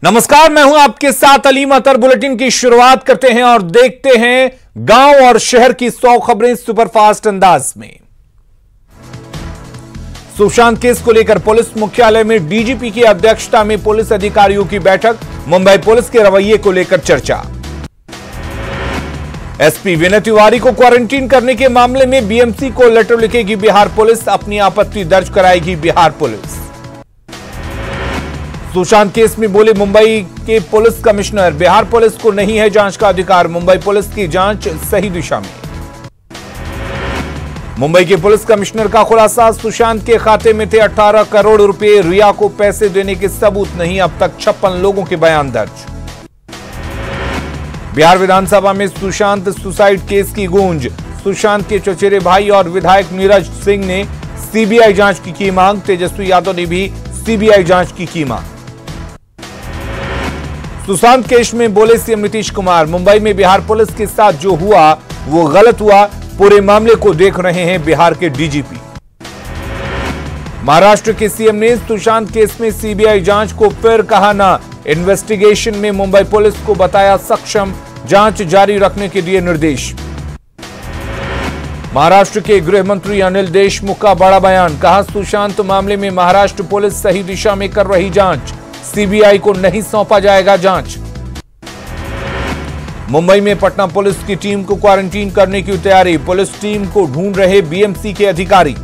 नमस्कार, मैं हूं आपके साथ अलीम अतर। बुलेटिन की शुरुआत करते हैं और देखते हैं गांव और शहर की 100 खबरें सुपरफास्ट अंदाज में। सुशांत केस को लेकर पुलिस मुख्यालय में डीजीपी की अध्यक्षता में पुलिस अधिकारियों की बैठक। मुंबई पुलिस के रवैये को लेकर चर्चा। एसपी विनय तिवारी को क्वारंटीन करने के मामले में बीएमसी को लेटर लिखेगी बिहार पुलिस। अपनी आपत्ति दर्ज कराएगी बिहार पुलिस। सुशांत केस में बोले मुंबई के पुलिस कमिश्नर, बिहार पुलिस को नहीं है जांच का अधिकार। मुंबई पुलिस की जांच सही दिशा में। मुंबई के पुलिस कमिश्नर का खुलासा, सुशांत के खाते में थे 18 करोड़ रुपए, रिया को पैसे देने के सबूत नहीं। अब तक 56 लोगों के बयान दर्ज। बिहार विधानसभा में सुशांत सुसाइड केस की गूंज। सुशांत के चचेरे भाई और विधायक नीरज सिंह ने सीबीआई जांच की मांग। तेजस्वी यादव ने भी सीबीआई जांच की मांग। सुशांत केस में बोले सीएम नीतीश कुमार, मुंबई में बिहार पुलिस के साथ जो हुआ वो गलत हुआ। पूरे मामले को देख रहे हैं बिहार के डीजीपी। महाराष्ट्र के सीएम ने सुशांत केस में सीबीआई जांच को फिर कहा ना। इन्वेस्टिगेशन में मुंबई पुलिस को बताया सक्षम, जांच जारी रखने के दिए निर्देश। महाराष्ट्र के गृह मंत्री अनिल देशमुख का बड़ा बयान, कहा सुशांत मामले में महाराष्ट्र पुलिस सही दिशा में कर रही जांच, सीबीआई को नहीं सौंपा जाएगा जांच। मुंबई में पटना पुलिस की टीम को क्वारंटीन करने की तैयारी, पुलिस टीम को ढूंढ रहे बीएमसी के अधिकारी।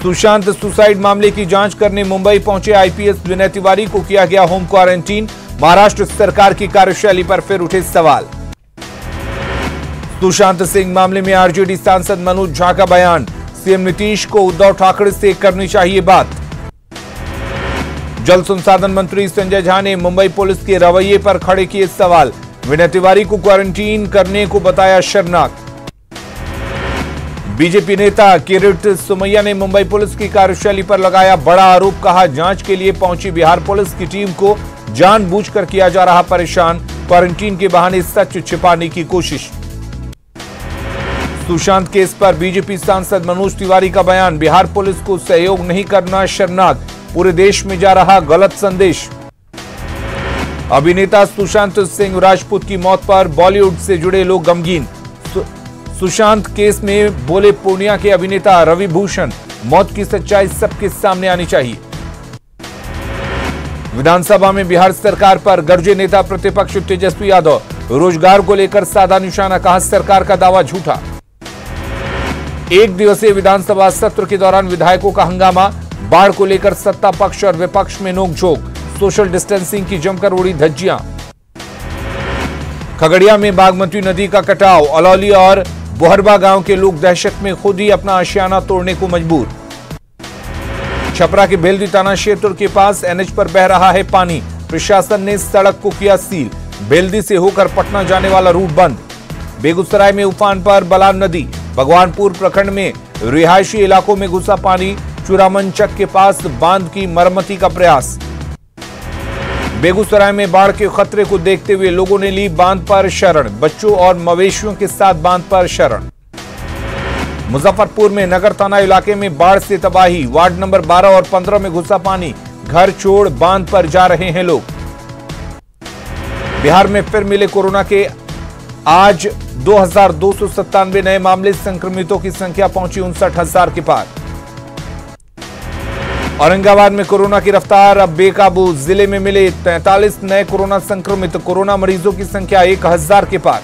सुशांत सुसाइड मामले की जांच करने मुंबई पहुंचे आईपीएस विनय तिवारी को किया गया होम क्वारंटीन। महाराष्ट्र सरकार की कार्यशैली पर फिर उठे सवाल। सुशांत सिंह मामले में आरजेडी सांसद मनोज झा का बयान, सीएम नीतीश को उद्धव ठाकरे से करनी चाहिए बात। जल संसाधन मंत्री संजय झा ने मुंबई पुलिस के रवैये पर खड़े किए सवाल। विनय तिवारी को क्वारंटीन करने को बताया शर्मनाक। बीजेपी नेता किरीट सोमैया ने मुंबई पुलिस की कार्यशैली पर लगाया बड़ा आरोप, कहा जांच के लिए पहुंची बिहार पुलिस की टीम को जानबूझकर किया जा रहा परेशान। क्वारंटीन के बहाने सच छिपाने की कोशिश। सुशांत केस पर बीजेपी सांसद मनोज तिवारी का बयान, बिहार पुलिस को सहयोग नहीं करना शर्मनाक, पूरे देश में जा रहा गलत संदेश। अभिनेता सुशांत सिंह राजपूत की मौत पर बॉलीवुड से जुड़े लोग गमगीन। सुशांत केस में बोले पूर्णिया के अभिनेता रवि भूषण, मौत की सच्चाई सबके सामने आनी चाहिए। विधानसभा में बिहार सरकार पर गरजे नेता प्रतिपक्ष तेजस्वी यादव, रोजगार को लेकर साधा निशाना, कहा सरकार का दावा झूठा। एक दिवसीय विधानसभा सत्र के दौरान विधायकों का हंगामा, बाढ़ को लेकर सत्ता पक्ष और विपक्ष में नोकझोंक, सोशल डिस्टेंसिंग की जमकर उड़ी धज्जियां। खगड़िया में बागमती नदी का कटाव, अलौली और बोहरबा गांव के लोग दहशत में खुद ही अपना आशियाना तोड़ने को मजबूर। छपरा के बेलदी थाना क्षेत्र के पास एनएच पर बह रहा है पानी, प्रशासन ने सड़क को किया सील। बेलदी से होकर पटना जाने वाला रूट बंद। बेगूसराय में उफान पर बलान नदी, भगवानपुर प्रखंड में रिहायशी इलाकों में घुसा पानी। चुरामनचक के पास बांध की मरम्मती का प्रयास। बेगूसराय में बाढ़ के खतरे को देखते हुए लोगों ने ली बांध पर शरण, बच्चों और मवेशियों के साथ बांध पर शरण। मुजफ्फरपुर में नगर थाना इलाके में बाढ़ से तबाही, वार्ड नंबर 12 और 15 में घुसा पानी, घर छोड़ बांध पर जा रहे हैं लोग। बिहार में फिर मिले कोरोना के आज 2297 नए मामले, संक्रमितों की संख्या पहुंची 59,000 के पार। औरंगाबाद में कोरोना की रफ्तार अब बेकाबू, जिले में मिले 43 नए कोरोना संक्रमित, कोरोना मरीजों की संख्या 1000 के पार।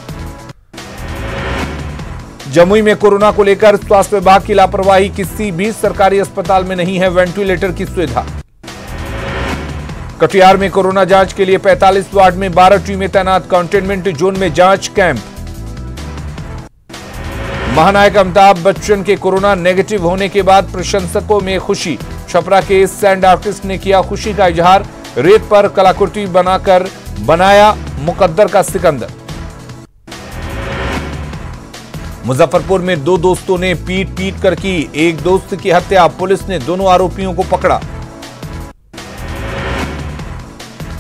जमुई में कोरोना को लेकर स्वास्थ्य विभाग की लापरवाही, किसी भी सरकारी अस्पताल में नहीं है वेंटिलेटर की सुविधा। कटिहार में कोरोना जांच के लिए 45 वार्ड में 12 टीमें तैनात, कंटेनमेंट जोन में जांच कैंप। महानायक अमिताभ बच्चन के कोरोना नेगेटिव होने के बाद प्रशंसकों में खुशी। छपरा के सैंड आर्टिस्ट ने किया खुशी का इजहार, रेत पर कलाकृति बनाकर बनाया मुकद्दर का सिकंदर। मुजफ्फरपुर में दो दोस्तों ने पीट कर की एक दोस्त की हत्या, पुलिस ने दोनों आरोपियों को पकड़ा।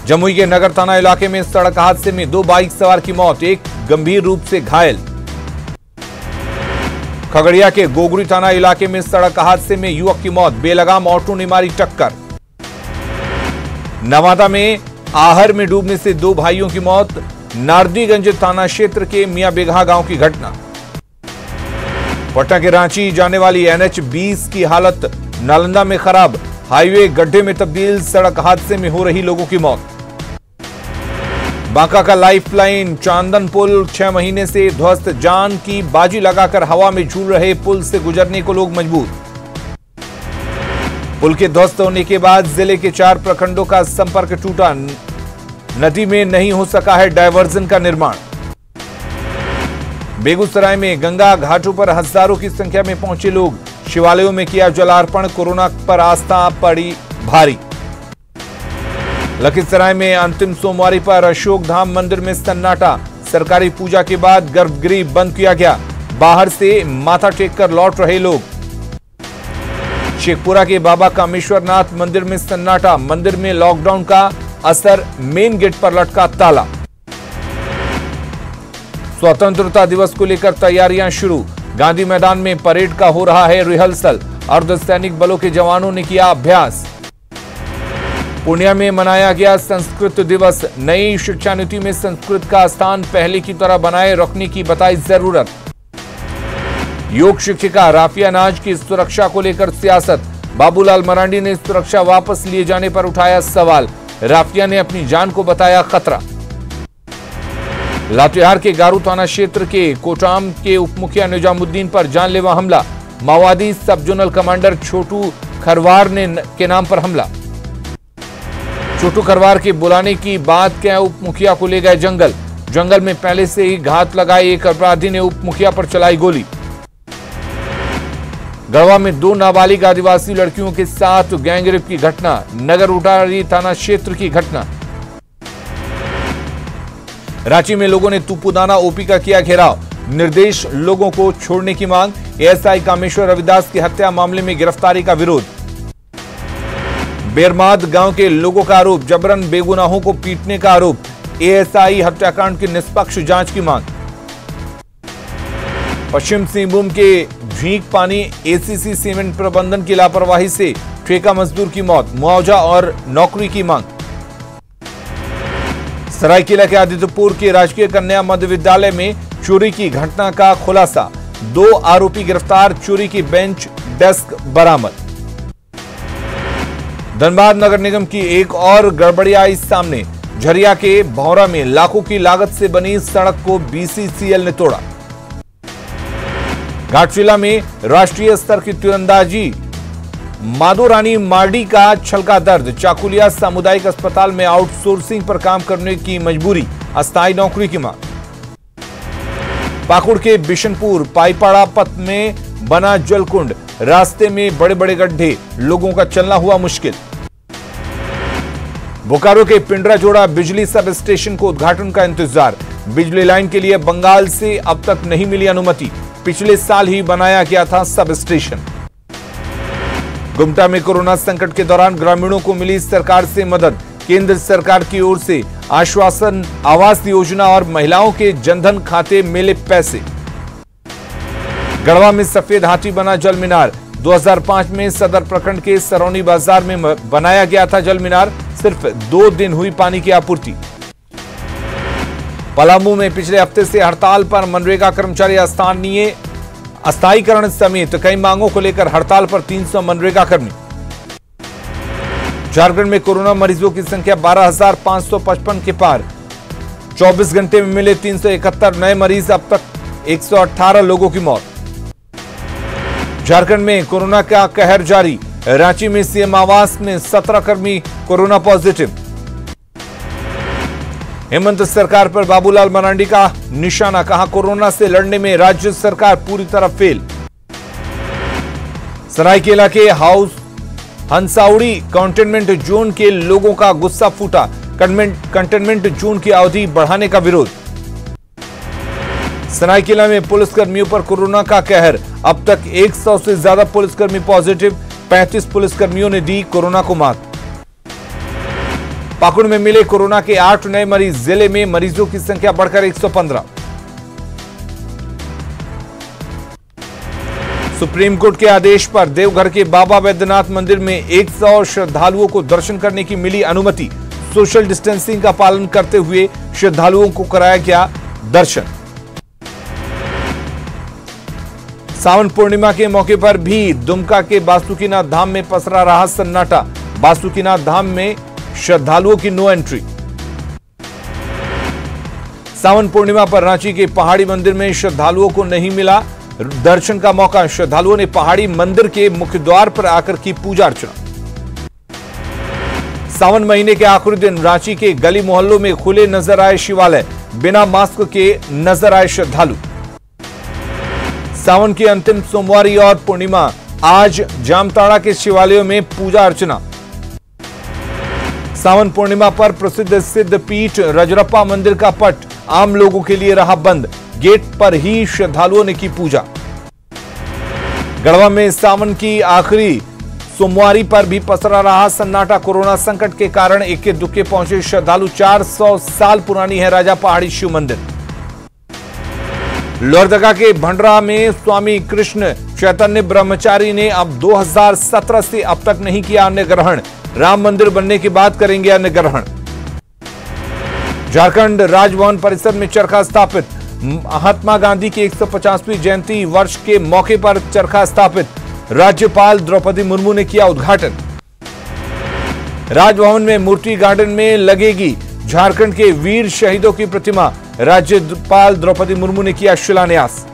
जमुई के नगर थाना इलाके में सड़क हादसे में 2 बाइक सवार की मौत, एक गंभीर रूप से घायल। खगड़िया के गोगरी थाना इलाके में सड़क हादसे में युवक की मौत, बेलगाम ऑटो ने मारी टक्कर। नवादा में आहर में डूबने से 2 भाइयों की मौत। नारदीगंज थाना क्षेत्र के मियां बेघा गांव की घटना। पटना के रांची जाने वाली NH 20 की हालत नालंदा में खराब। हाईवे गड्ढे में तब्दील। सड़क हादसे में हो रही लोगों की मौत। बांका का लाइफलाइन चांदन पुल 6 महीने से ध्वस्त। जान की बाजी लगाकर हवा में झूल रहे पुल से गुजरने को लोग मजबूर। पुल के ध्वस्त होने के बाद जिले के 4 प्रखंडों का संपर्क टूटा। नदी में नहीं हो सका है डायवर्जन का निर्माण। बेगूसराय में गंगा घाटों पर हजारों की संख्या में पहुंचे लोग। शिवालयों में किया जलार्पण। कोरोना पर आस्था पड़ी भारी। लखीसराय में अंतिम सोमवारी पर अशोक धाम मंदिर में सन्नाटा। सरकारी पूजा के बाद गर्भगृह बंद किया गया। बाहर से माथा टेककर लौट रहे लोग। शेखपुरा के बाबा कामेश्वरनाथ मंदिर में सन्नाटा। मंदिर में लॉकडाउन का असर। मेन गेट पर लटका ताला। स्वतंत्रता दिवस को लेकर तैयारियां शुरू। गांधी मैदान में परेड का हो रहा है रिहर्सल। अर्धसैनिक बलों के जवानों ने किया अभ्यास। पूर्णिया में मनाया गया संस्कृत दिवस। नई शिक्षा नीति में संस्कृत का स्थान पहले की तरह बनाए रखने की बताई जरूरत। योग शिक्षिका राफिया नाज की सुरक्षा को लेकर सियासत। बाबूलाल मरांडी ने सुरक्षा वापस लिए जाने पर उठाया सवाल। राफिया ने अपनी जान को बताया खतरा। लातेहार के गारू थाना क्षेत्र के कोटाम के उपमुखिया निजामुद्दीन पर जानलेवा हमला। माओवादी सब जोनल कमांडर छोटू खरवार के नाम पर हमला। छोटू खरवार के बुलाने की बात क्या उपमुखिया को ले गए जंगल। जंगल में पहले से ही घात लगाए एक अपराधी ने उपमुखिया पर चलाई गोली। गढ़वा में 2 नाबालिग आदिवासी लड़कियों के साथ गैंगरेप की घटना। नगर उटारी थाना क्षेत्र की घटना। रांची में लोगों ने तुपुदाना ओपी का किया घेराव। निर्देश लोगों को छोड़ने की मांग। एएसआई कामेश्वर रविदास की हत्या मामले में गिरफ्तारी का विरोध। बेरमाद गांव के लोगों का आरोप। जबरन बेगुनाहों को पीटने का आरोप। एएसआई हत्याकांड की निष्पक्ष जांच की मांग। पश्चिम सिंहभूम के झींक पानी एसीसी सीमेंट प्रबंधन की लापरवाही से ठेका मजदूर की मौत। मुआवजा और नौकरी की मांग। सरायकेला के आदित्यपुर के राजकीय कन्या मध्य विद्यालय में चोरी की घटना का खुलासा। 2 आरोपी गिरफ्तार। चोरी की बेंच डेस्क बरामद। धनबाद नगर निगम की एक और गड़बड़ी आई सामने। झरिया के भौरा में लाखों की लागत से बनी सड़क को बीसीसीएल ने तोड़ा। घाटशिला में राष्ट्रीय स्तर की तीरंदाजी। माधोरानी मार्डी का छलका दर्द। चाकुलिया सामुदायिक अस्पताल में आउटसोर्सिंग पर काम करने की मजबूरी। अस्थायी नौकरी की मांग। पाकुड़ के बिशनपुर पाईपाड़ा पथ में बना जलकुंड। रास्ते में बड़े बड़े गड्ढे। लोगों का चलना हुआ मुश्किल। बोकारो के पिंडरा जोड़ा बिजली सब स्टेशन को उद्घाटन का इंतजार। बिजली लाइन के लिए बंगाल से अब तक नहीं मिली अनुमति। पिछले साल ही बनाया गया था सब स्टेशन। गुमटा में कोरोना संकट के दौरान ग्रामीणों को मिली सरकार से मदद। केंद्र सरकार की ओर से आश्वासन, आवास योजना और महिलाओं के जनधन खाते मिले पैसे। गढ़वा में सफेद हाथी बना जल मीनार। 2005 में सदर प्रखंड के सरौनी बाजार में बनाया गया था जल मीनार। सिर्फ 2 दिन हुई पानी की आपूर्ति। पलामू में पिछले हफ्ते से हड़ताल पर मनरेगा कर्मचारी। अस्थायीकरण समेत कई मांगों को लेकर हड़ताल पर 300 मनरेगा कर्मी। झारखंड में कोरोना मरीजों की संख्या 12,555 के पार। 24 घंटे में मिले 371 नए मरीज। अब तक 118 लोगों की मौत। झारखंड में कोरोना का कहर जारी। रांची में सीएम आवास में 17 कर्मी कोरोना पॉजिटिव। हेमंत सरकार पर बाबूलाल मरांडी का निशाना। कहा कोरोना से लड़ने में राज्य सरकार पूरी तरह फेल। सरायकेला के हाउस हंसाउड़ी कंटेनमेंट जोन के लोगों का गुस्सा फूटा। कंटेनमेंट जोन की अवधि बढ़ाने का विरोध। सरायकेला में पुलिसकर्मियों पर कोरोना का कहर। अब तक 100 से ज्यादा पुलिसकर्मी पॉजिटिव। 35 पुलिसकर्मियों ने दी कोरोना को मात। पाकुड़ में मिले कोरोना के 8 नए मरीज। जिले में मरीजों की संख्या बढ़कर 115। सुप्रीम कोर्ट के आदेश पर देवघर के बाबा वैद्यनाथ मंदिर में 100 श्रद्धालुओं को दर्शन करने की मिली अनुमति। सोशल डिस्टेंसिंग का पालन करते हुए श्रद्धालुओं को कराया गया दर्शन। सावन पूर्णिमा के मौके पर भी दुमका के बासुकीनाथ धाम में पसरा रहा सन्नाटा। बासुकीनाथ धाम में श्रद्धालुओं की नो एंट्री। सावन पूर्णिमा पर रांची के पहाड़ी मंदिर में श्रद्धालुओं को नहीं मिला दर्शन का मौका। श्रद्धालुओं ने पहाड़ी मंदिर के मुख्य द्वार पर आकर की पूजा अर्चना। सावन महीने के आखिरी दिन रांची के गली मोहल्लों में खुले नजर आए शिवालय। बिना मास्क के नजर आए श्रद्धालु। सावन की अंतिम सोमवारी और पूर्णिमा आज जामताड़ा के शिवालयों में पूजा अर्चना। सावन पूर्णिमा पर प्रसिद्ध सिद्ध पीठ रजरप्पा मंदिर का पट आम लोगों के लिए रहा बंद। गेट पर ही श्रद्धालुओं ने की पूजा। गढ़वा में सावन की आखिरी सोमवारी पर भी पसरा रहा सन्नाटा। कोरोना संकट के कारण इक्के दुक्के पहुंचे श्रद्धालु। 400 साल पुरानी है राजा पहाड़ी शिव मंदिर। लोहरदगा के भंडरा में स्वामी कृष्ण चैतन्य ब्रह्मचारी ने अब 2017 से अब तक नहीं किया अन्न ग्रहण। राम मंदिर बनने के बाद करेंगे अन्न ग्रहण। झारखंड राजभवन परिसर में चरखा स्थापित। महात्मा गांधी की 150वीं जयंती वर्ष के मौके पर चरखा स्थापित। राज्यपाल द्रौपदी मुर्मू ने किया उद्घाटन। राजभवन में मूर्ति गार्डन में लगेगी झारखंड के वीर शहीदों की प्रतिमा। राज्यपाल द्रौपदी मुर्मू ने किया शिलान्यास।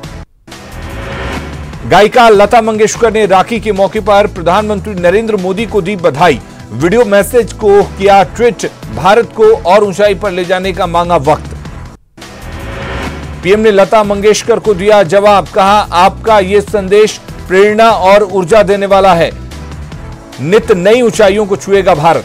गायिका लता मंगेशकर ने राखी के मौके पर प्रधानमंत्री नरेंद्र मोदी को दी बधाई। वीडियो मैसेज को किया ट्वीट। भारत को और ऊंचाई पर ले जाने का मांगा वक्त। पीएम ने लता मंगेशकर को दिया जवाब। कहा आपका यह संदेश प्रेरणा और ऊर्जा देने वाला है। नित नई ऊंचाइयों को छुएगा भारत।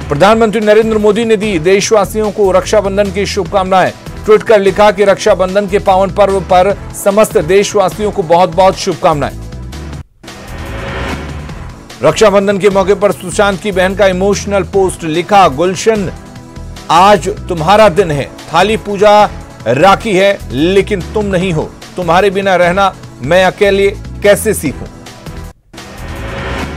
प्रधानमंत्री नरेंद्र मोदी ने दी देशवासियों को रक्षाबंधन की शुभकामनाएं। ट्वीट कर लिखा कि रक्षाबंधन के पावन पर्व पर समस्त देशवासियों को बहुत बहुत शुभकामनाएं। रक्षाबंधन के मौके पर सुशांत की बहन का इमोशनल पोस्ट लिखा। गुलशन आज तुम्हारा दिन है। थाली पूजा राखी है लेकिन तुम नहीं हो। तुम्हारे बिना रहना मैं अकेले कैसे सीखूं।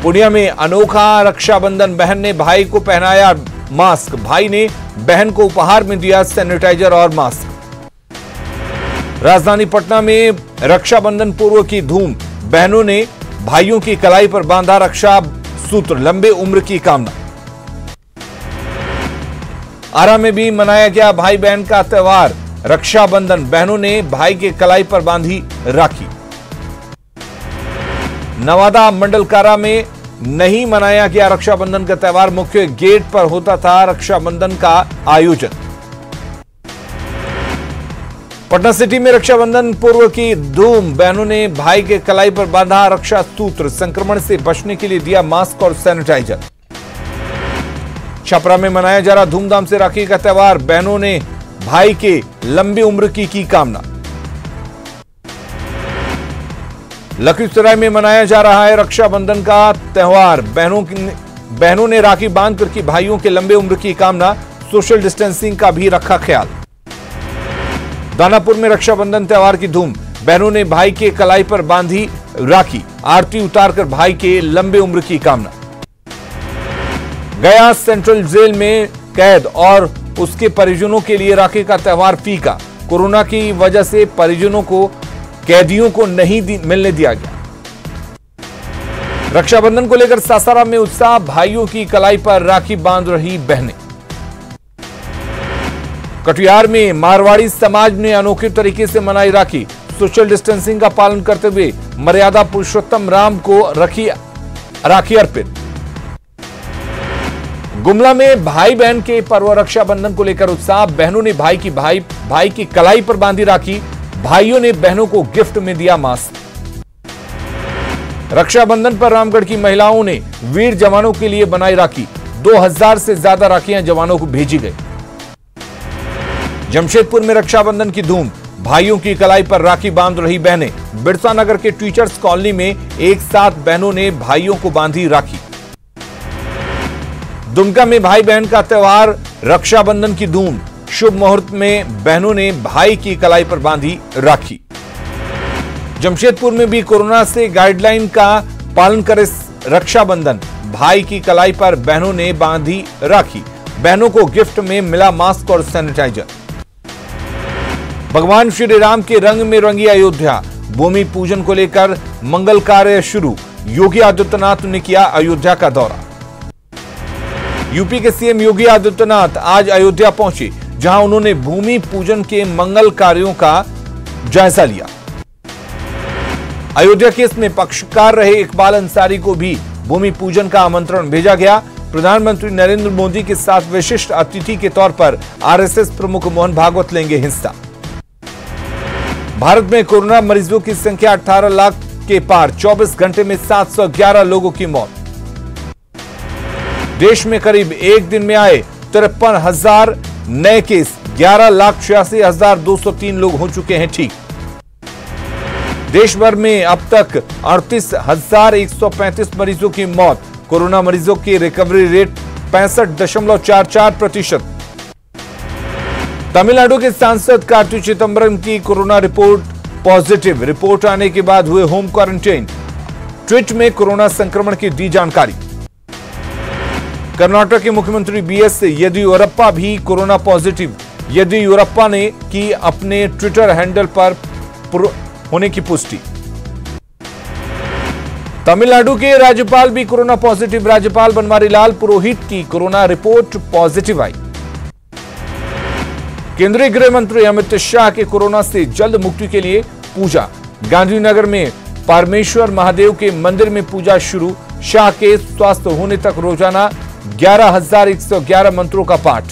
पूर्णिया में अनोखा रक्षाबंधन। बहन ने भाई को पहनाया मास्क। भाई ने बहन को उपहार में दिया सैनिटाइजर और मास्क। राजधानी पटना में रक्षाबंधन पूर्व की धूम। बहनों ने भाइयों की कलाई पर बांधा रक्षा सूत्र। लंबे उम्र की कामना। आरा में भी मनाया गया भाई बहन का त्योहार रक्षाबंधन। बहनों ने भाई के कलाई पर बांधी राखी। नवादा मंडल कारा में नहीं मनाया गया रक्षाबंधन का त्योहार। मुख्य गेट पर होता था रक्षाबंधन का आयोजन। पटना सिटी में रक्षाबंधन पूर्व की धूम। बहनों ने भाई के कलाई पर बांधा रक्षा सूत्र। संक्रमण से बचने के लिए दिया मास्क और सैनिटाइजर। छपरा में मनाया जा रहा धूमधाम से राखी का त्योहार। बहनों ने भाई के लंबी उम्र की कामना। लखीसराय में मनाया जा रहा है रक्षाबंधन का त्योहार। बहनों ने राखी बांधकर की भाइयों के लंबे उम्र की कामना। सोशल डिस्टेंसिंग का भी रखा ख्याल। दानापुर में रक्षाबंधन त्योहार की धूम। बहनों ने भाई के कलाई पर बांधी राखी। आरती उतारकर भाई के लंबे उम्र की कामना। गया सेंट्रल जेल में कैद और उसके परिजनों के लिए राखी का त्योहार फीका। कोरोना की वजह से परिजनों को कैदियों को नहीं मिलने दिया गया। रक्षाबंधन को लेकर सासाराम में उत्साह। भाइयों की कलाई पर राखी बांध रही बहनें। कटिहार में मारवाड़ी समाज ने अनोखे तरीके से मनाई राखी। सोशल डिस्टेंसिंग का पालन करते हुए मर्यादा पुरुषोत्तम राम को रखी राखी अर्पित। गुमला में भाई बहन के पर्व रक्षाबंधन को लेकर उत्साह। बहनों ने भाई की कलाई पर बांधी राखी। भाइयों ने बहनों को गिफ्ट में दिया मास्क। रक्षाबंधन पर रामगढ़ की महिलाओं ने वीर जवानों के लिए बनाई राखी। 2000 से ज्यादा राखियां जवानों को भेजी गई। जमशेदपुर में रक्षाबंधन की धूम। भाइयों की कलाई पर राखी बांध रही बहनें। बिरसा नगर के टीचर्स कॉलोनी में एक साथ बहनों ने भाइयों को बांधी राखी। दुमका में भाई बहन का त्योहार रक्षाबंधन की धूम। शुभ मुहूर्त में बहनों ने भाई की कलाई पर बांधी राखी। जमशेदपुर में भी कोरोना से गाइडलाइन का पालन करे रक्षाबंधन। भाई की कलाई पर बहनों ने बांधी राखी। बहनों को गिफ्ट में मिला मास्क और सैनिटाइजर। भगवान श्री राम के रंग में रंगी अयोध्या। भूमि पूजन को लेकर मंगल कार्य शुरू। योगी आदित्यनाथ ने किया अयोध्या का दौरा। यूपी के सीएम योगी आदित्यनाथ आज अयोध्या पहुंचे, जहां उन्होंने भूमि पूजन के मंगल कार्यों का जायजा लिया। अयोध्या केस में पक्षकार रहे इकबाल अंसारी को भी भूमि पूजन का आमंत्रण भेजा गया। प्रधानमंत्री नरेंद्र मोदी के साथ विशिष्ट अतिथि के तौर पर आरएसएस प्रमुख मोहन भागवत लेंगे हिस्सा। भारत में कोरोना मरीजों की संख्या 18 लाख के पार। 24 घंटे में 711 लोगों की मौत। देश में करीब एक दिन में आए 53,000 नए केस। 11,86,203 लोग हो चुके हैं ठीक। देश भर में अब तक 38,135 मरीजों की मौत। कोरोना मरीजों की रिकवरी रेट 65.44%। तमिलनाडु के सांसद कार्ति चिदंबरम की कोरोना रिपोर्ट पॉजिटिव। रिपोर्ट आने के बाद हुए होम क्वारंटाइन। ट्वीट में कोरोना संक्रमण की दी जानकारी। कर्नाटक के मुख्यमंत्री बीएस येदियुरप्पा भी कोरोना पॉजिटिव। येदियुरप्पा ने की अपने ट्विटर हैंडल पर होने की पुष्टि। तमिलनाडु के राज्यपाल भी कोरोना पॉजिटिव। राज्यपाल बनवारीलाल पुरोहित की कोरोना रिपोर्ट पॉजिटिव आई। केंद्रीय गृह मंत्री अमित शाह के कोरोना से जल्द मुक्ति के लिए पूजा। गांधीनगर में परमेश्वर महादेव के मंदिर में पूजा शुरू। शाह के स्वस्थ होने तक रोजाना 11,111 मंत्रों का पाठ।